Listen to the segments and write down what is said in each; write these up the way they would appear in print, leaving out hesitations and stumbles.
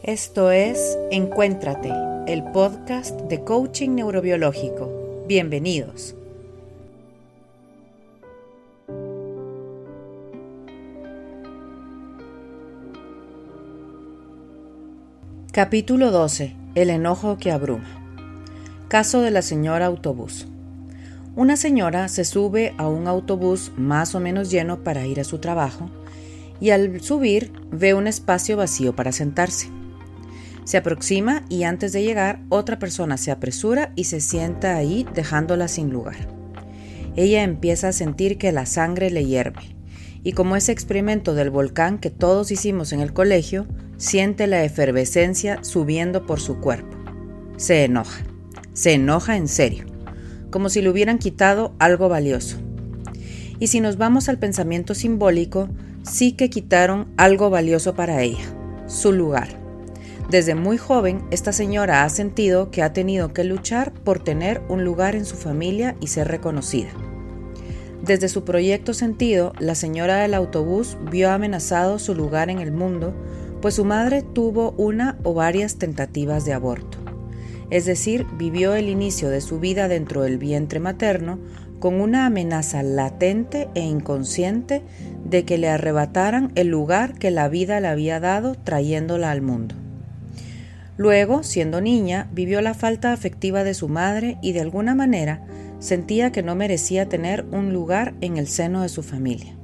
Esto es Encuéntrate, el podcast de coaching neurobiológico. Bienvenidos. Capítulo 12. El enojo que abruma. Caso de la señora autobús. Una señora se sube a un autobús más o menos lleno para ir a su trabajo y al subir ve un espacio vacío para sentarse. Se aproxima y antes de llegar otra persona se apresura y se sienta ahí dejándola sin lugar. Ella empieza a sentir que la sangre le hierve y como ese experimento del volcán que todos hicimos en el colegio, siente la efervescencia subiendo por su cuerpo. Se enoja en serio, como si le hubieran quitado algo valioso. Y si nos vamos al pensamiento simbólico, sí que quitaron algo valioso para ella, su lugar. Desde muy joven, esta señora ha sentido que ha tenido que luchar por tener un lugar en su familia y ser reconocida. Desde su proyecto sentido, la señora del autobús vio amenazado su lugar en el mundo, pues su madre tuvo una o varias tentativas de aborto. Es decir, vivió el inicio de su vida dentro del vientre materno con una amenaza latente e inconsciente de que le arrebataran el lugar que la vida le había dado trayéndola al mundo. Luego, siendo niña, vivió la falta afectiva de su madre y de alguna manera sentía que no merecía tener un lugar en el seno de su familia.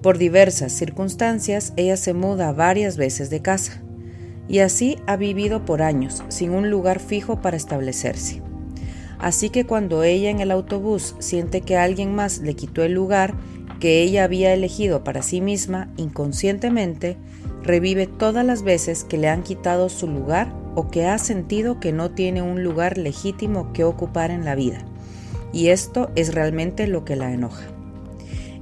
Por diversas circunstancias, ella se muda varias veces de casa y así ha vivido por años sin un lugar fijo para establecerse. Así que cuando ella en el autobús siente que alguien más le quitó el lugar que ella había elegido para sí misma, inconscientemente revive todas las veces que le han quitado su lugar o que ha sentido que no tiene un lugar legítimo que ocupar en la vida. Y esto es realmente lo que la enoja.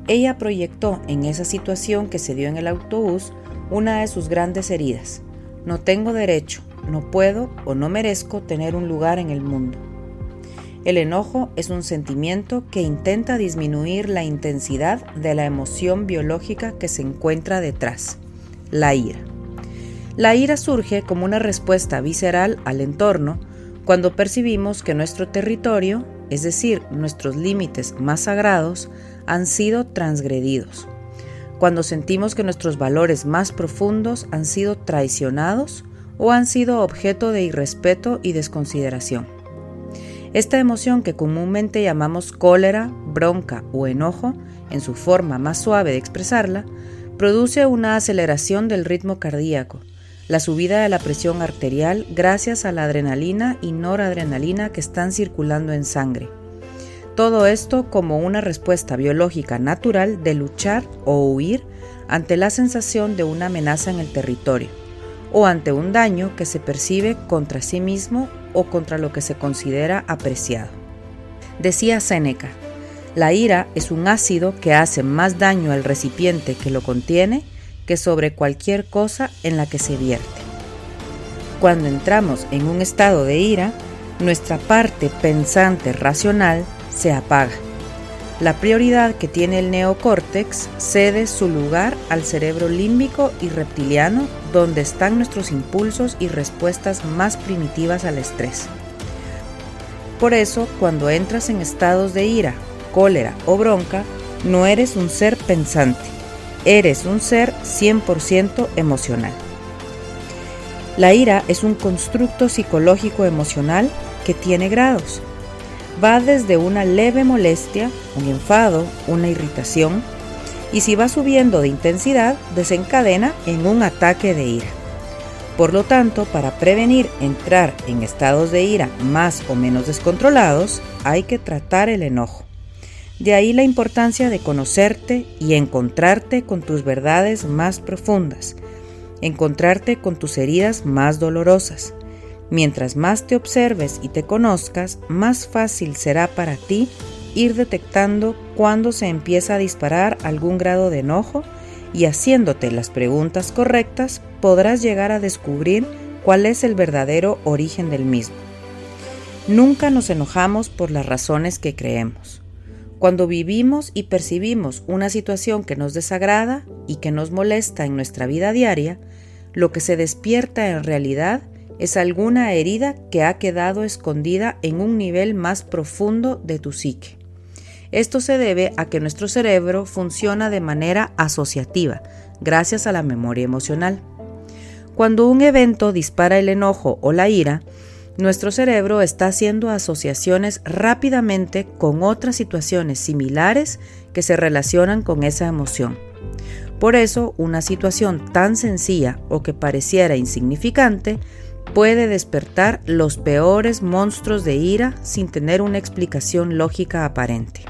Ella proyectó en esa situación que se dio en el autobús una de sus grandes heridas. No tengo derecho, no puedo o no merezco tener un lugar en el mundo. El enojo es un sentimiento que intenta disminuir la intensidad de la emoción biológica que se encuentra detrás. La ira. La ira surge como una respuesta visceral al entorno cuando percibimos que nuestro territorio, es decir, nuestros límites más sagrados, han sido transgredidos. Cuando sentimos que nuestros valores más profundos han sido traicionados o han sido objeto de irrespeto y desconsideración. Esta emoción que comúnmente llamamos cólera, bronca o enojo, en su forma más suave de expresarla, produce una aceleración del ritmo cardíaco, la subida de la presión arterial gracias a la adrenalina y noradrenalina que están circulando en sangre. Todo esto como una respuesta biológica natural de luchar o huir ante la sensación de una amenaza en el territorio o ante un daño que se percibe contra sí mismo o contra lo que se considera apreciado. Decía Séneca, la ira es un ácido que hace más daño al recipiente que lo contiene que sobre cualquier cosa en la que se vierte. Cuando entramos en un estado de ira, nuestra parte pensante racional se apaga. La prioridad que tiene el neocórtex cede su lugar al cerebro límbico y reptiliano, donde están nuestros impulsos y respuestas más primitivas al estrés. Por eso, cuando entras en estados de ira, cólera o bronca, no eres un ser pensante, eres un ser 100% emocional. La ira es un constructo psicológico emocional que tiene grados. Va desde una leve molestia, un enfado, una irritación, y si va subiendo de intensidad, desencadena en un ataque de ira. Por lo tanto, para prevenir entrar en estados de ira más o menos descontrolados, hay que tratar el enojo. De ahí la importancia de conocerte y encontrarte con tus verdades más profundas, encontrarte con tus heridas más dolorosas. Mientras más te observes y te conozcas, más fácil será para ti ir detectando cuándo se empieza a disparar algún grado de enojo y haciéndote las preguntas correctas podrás llegar a descubrir cuál es el verdadero origen del mismo. Nunca nos enojamos por las razones que creemos. Cuando vivimos y percibimos una situación que nos desagrada y que nos molesta en nuestra vida diaria, lo que se despierta en realidad es alguna herida que ha quedado escondida en un nivel más profundo de tu psique. Esto se debe a que nuestro cerebro funciona de manera asociativa, gracias a la memoria emocional. Cuando un evento dispara el enojo o la ira, nuestro cerebro está haciendo asociaciones rápidamente con otras situaciones similares que se relacionan con esa emoción. Por eso, una situación tan sencilla o que pareciera insignificante puede despertar los peores monstruos de ira sin tener una explicación lógica aparente.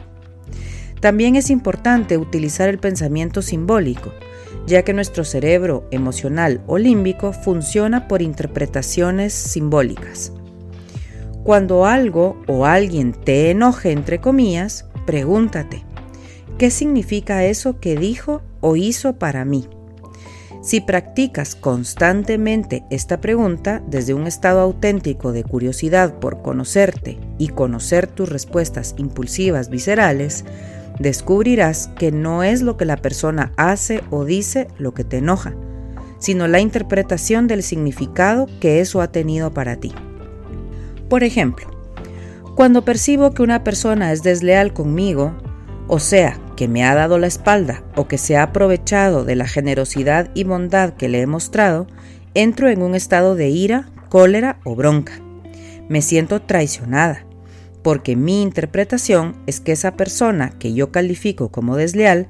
También es importante utilizar el pensamiento simbólico, ya que nuestro cerebro emocional o límbico funciona por interpretaciones simbólicas. Cuando algo o alguien te enoje, entre comillas, pregúntate, ¿qué significa eso que dijo o hizo para mí? Si practicas constantemente esta pregunta desde un estado auténtico de curiosidad por conocerte y conocer tus respuestas impulsivas viscerales, descubrirás que no es lo que la persona hace o dice lo que te enoja, sino la interpretación del significado que eso ha tenido para ti. Por ejemplo, cuando percibo que una persona es desleal conmigo, o sea, que me ha dado la espalda o que se ha aprovechado de la generosidad y bondad que le he mostrado, entro en un estado de ira, cólera o bronca. Me siento traicionada, porque mi interpretación es que esa persona que yo califico como desleal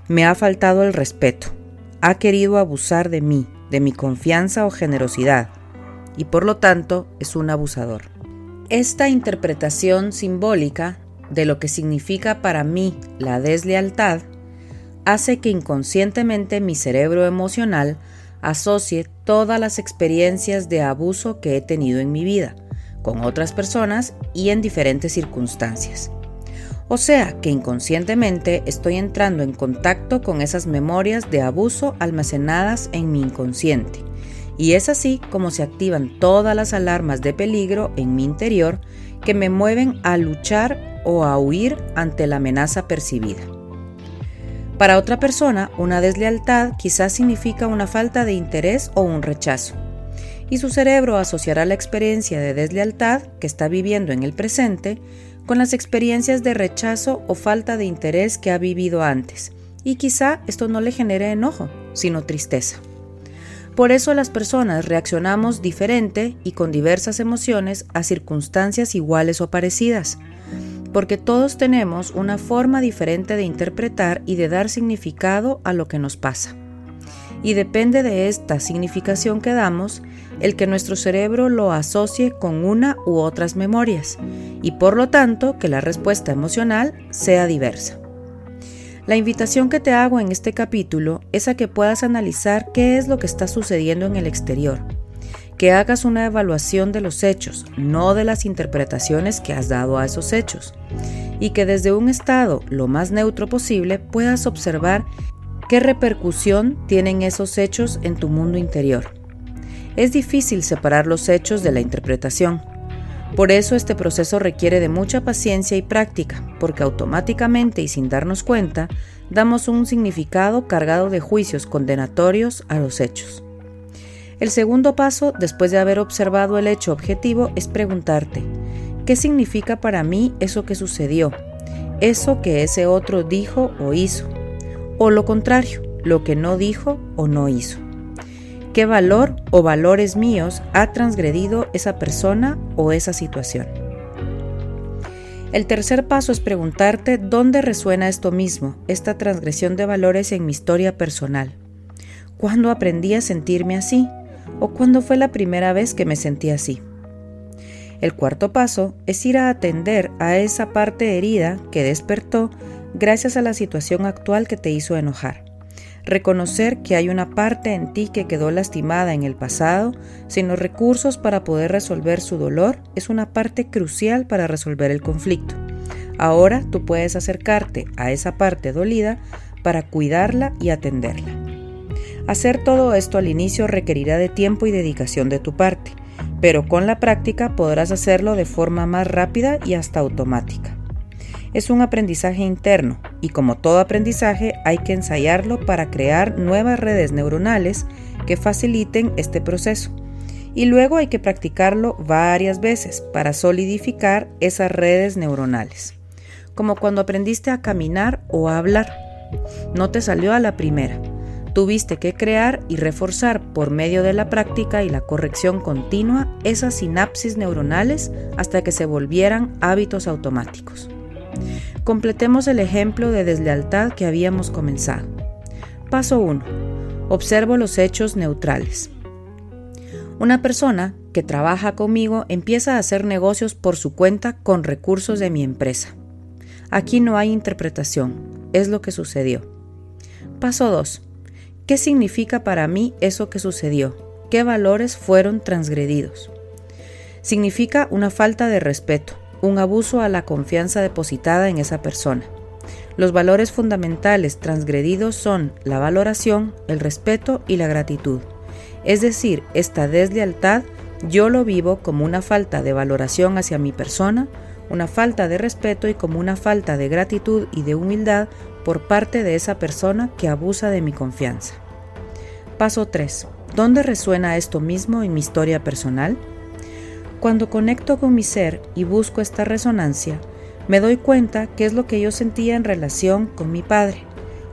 me ha faltado el respeto, ha querido abusar de mí, de mi confianza o generosidad, y por lo tanto es un abusador. Esta interpretación simbólica de lo que significa para mí la deslealtad hace que inconscientemente mi cerebro emocional asocie todas las experiencias de abuso que he tenido en mi vida, con otras personas y en diferentes circunstancias. O sea que inconscientemente estoy entrando en contacto con esas memorias de abuso almacenadas en mi inconsciente, y es así como se activan todas las alarmas de peligro en mi interior que me mueven a luchar o a huir ante la amenaza percibida. Para otra persona, una deslealtad quizás significa una falta de interés o un rechazo, y su cerebro asociará la experiencia de deslealtad que está viviendo en el presente con las experiencias de rechazo o falta de interés que ha vivido antes, y quizá esto no le genere enojo, sino tristeza. Por eso las personas reaccionamos diferente y con diversas emociones a circunstancias iguales o parecidas, porque todos tenemos una forma diferente de interpretar y de dar significado a lo que nos pasa. Y depende de esta significación que damos, el que nuestro cerebro lo asocie con una u otras memorias, y por lo tanto que la respuesta emocional sea diversa. La invitación que te hago en este capítulo es a que puedas analizar qué es lo que está sucediendo en el exterior, que hagas una evaluación de los hechos, no de las interpretaciones que has dado a esos hechos, y que desde un estado lo más neutro posible puedas observar qué repercusión tienen esos hechos en tu mundo interior. Es difícil separar los hechos de la interpretación. Por eso este proceso requiere de mucha paciencia y práctica, porque automáticamente y sin darnos cuenta, damos un significado cargado de juicios condenatorios a los hechos. El segundo paso, después de haber observado el hecho objetivo, es preguntarte, ¿qué significa para mí eso que sucedió? Eso que ese otro dijo o hizo. O lo contrario, lo que no dijo o no hizo. ¿Qué valor o valores míos ha transgredido esa persona o esa situación? El tercer paso es preguntarte dónde resuena esto mismo, esta transgresión de valores en mi historia personal. ¿Cuándo aprendí a sentirme así? ¿O cuándo fue la primera vez que me sentí así? El cuarto paso es ir a atender a esa parte herida que despertó gracias a la situación actual que te hizo enojar. Reconocer que hay una parte en ti que quedó lastimada en el pasado, sin los recursos para poder resolver su dolor, es una parte crucial para resolver el conflicto. Ahora tú puedes acercarte a esa parte dolida para cuidarla y atenderla. Hacer todo esto al inicio requerirá de tiempo y dedicación de tu parte, pero con la práctica podrás hacerlo de forma más rápida y hasta automática. Es un aprendizaje interno y como todo aprendizaje hay que ensayarlo para crear nuevas redes neuronales que faciliten este proceso. Y luego hay que practicarlo varias veces para solidificar esas redes neuronales. Como cuando aprendiste a caminar o a hablar. No te salió a la primera. Tuviste que crear y reforzar por medio de la práctica y la corrección continua esas sinapsis neuronales hasta que se volvieran hábitos automáticos. Completemos el ejemplo de deslealtad que habíamos comenzado. Paso 1. Observo los hechos neutrales. Una persona que trabaja conmigo empieza a hacer negocios por su cuenta con recursos de mi empresa. Aquí no hay interpretación, es lo que sucedió. Paso 2. ¿Qué significa para mí eso que sucedió? ¿Qué valores fueron transgredidos? Significa una falta de respeto, un abuso a la confianza depositada en esa persona. Los valores fundamentales transgredidos son la valoración, el respeto y la gratitud. Es decir, esta deslealtad yo lo vivo como una falta de valoración hacia mi persona, una falta de respeto y como una falta de gratitud y de humildad por parte de esa persona que abusa de mi confianza. Paso 3. ¿Dónde resuena esto mismo en mi historia personal? Cuando conecto con mi ser y busco esta resonancia, me doy cuenta qué es lo que yo sentía en relación con mi padre,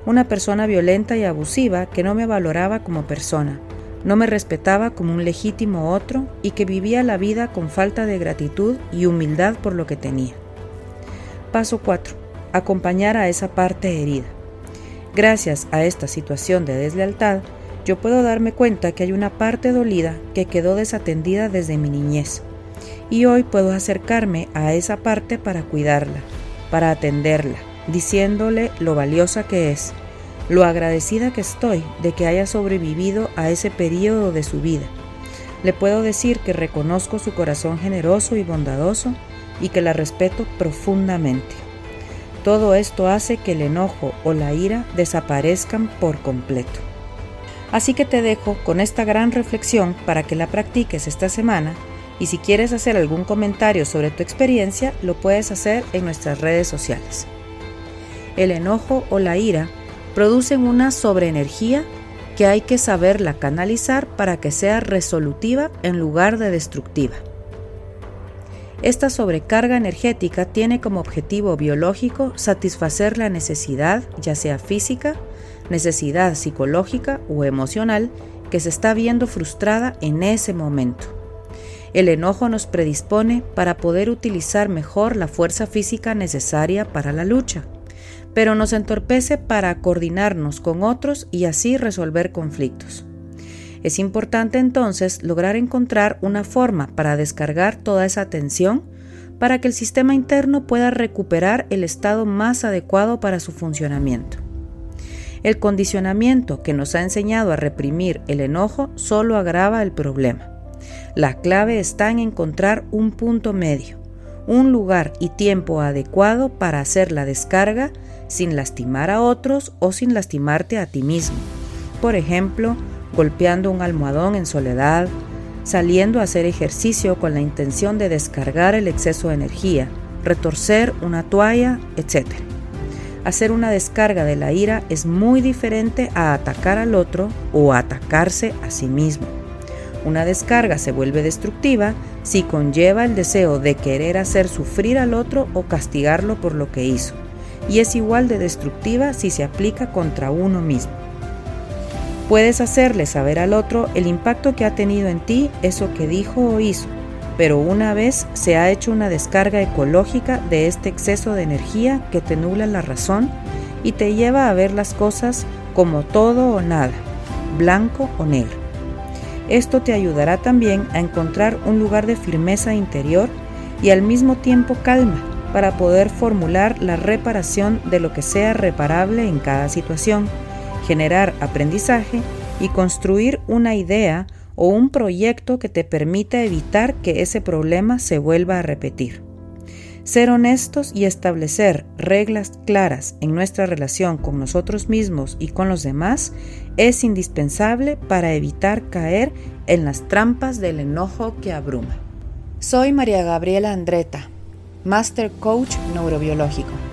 una persona violenta y abusiva que no me valoraba como persona, no me respetaba como un legítimo otro y que vivía la vida con falta de gratitud y humildad por lo que tenía. Paso 4. Acompañar a esa parte herida. Gracias a esta situación de deslealtad, yo puedo darme cuenta que hay una parte dolida que quedó desatendida desde mi niñez. Y hoy puedo acercarme a esa parte para cuidarla, para atenderla, diciéndole lo valiosa que es, lo agradecida que estoy de que haya sobrevivido a ese periodo de su vida. Le puedo decir que reconozco su corazón generoso y bondadoso y que la respeto profundamente. Todo esto hace que el enojo o la ira desaparezcan por completo. Así que te dejo con esta gran reflexión para que la practiques esta semana. Y si quieres hacer algún comentario sobre tu experiencia, lo puedes hacer en nuestras redes sociales. El enojo o la ira producen una sobreenergía que hay que saberla canalizar para que sea resolutiva en lugar de destructiva. Esta sobrecarga energética tiene como objetivo biológico satisfacer la necesidad, ya sea física, necesidad psicológica o emocional, que se está viendo frustrada en ese momento. El enojo nos predispone para poder utilizar mejor la fuerza física necesaria para la lucha, pero nos entorpece para coordinarnos con otros y así resolver conflictos. Es importante entonces lograr encontrar una forma para descargar toda esa tensión para que el sistema interno pueda recuperar el estado más adecuado para su funcionamiento. El condicionamiento que nos ha enseñado a reprimir el enojo solo agrava el problema. La clave está en encontrar un punto medio, un lugar y tiempo adecuado para hacer la descarga sin lastimar a otros o sin lastimarte a ti mismo. Por ejemplo, golpeando un almohadón en soledad, saliendo a hacer ejercicio con la intención de descargar el exceso de energía, retorcer una toalla, etc. Hacer una descarga de la ira es muy diferente a atacar al otro o a atacarse a sí mismo. Una descarga se vuelve destructiva si conlleva el deseo de querer hacer sufrir al otro o castigarlo por lo que hizo, y es igual de destructiva si se aplica contra uno mismo. Puedes hacerle saber al otro el impacto que ha tenido en ti eso que dijo o hizo, pero una vez se ha hecho una descarga ecológica de este exceso de energía que te nubla la razón y te lleva a ver las cosas como todo o nada, blanco o negro. Esto te ayudará también a encontrar un lugar de firmeza interior y al mismo tiempo calma para poder formular la reparación de lo que sea reparable en cada situación, generar aprendizaje y construir una idea o un proyecto que te permita evitar que ese problema se vuelva a repetir. Ser honestos y establecer reglas claras en nuestra relación con nosotros mismos y con los demás es indispensable para evitar caer en las trampas del enojo que abruma. Soy María Gabriela Andretta, Master Coach Neurobiológico.